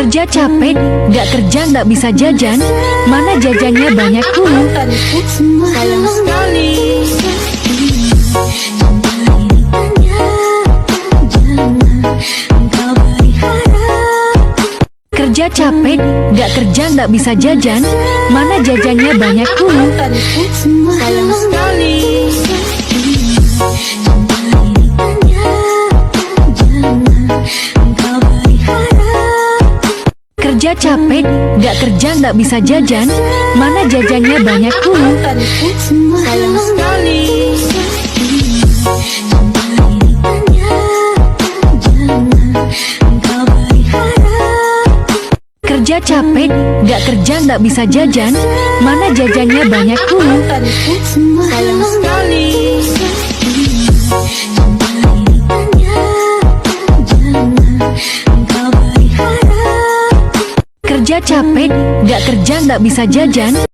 Kerja capek, gak kerja gak bisa jajan. Mana jajannya banyak dulu. Sayang sekali. Kerja capek, gak kerja gak bisa jajan. Mana jajannya banyak dulu. Sayang sekali. Kerja capek, gak kerja gak bisa jajan. Mana jajannya banyak dulu. Sayang sekali. Kerja capek, gak kerja gak bisa jajan. Mana jajannya banyak dulu. Sayang sekali. Kerja capek, gak kerja gak bisa jajan.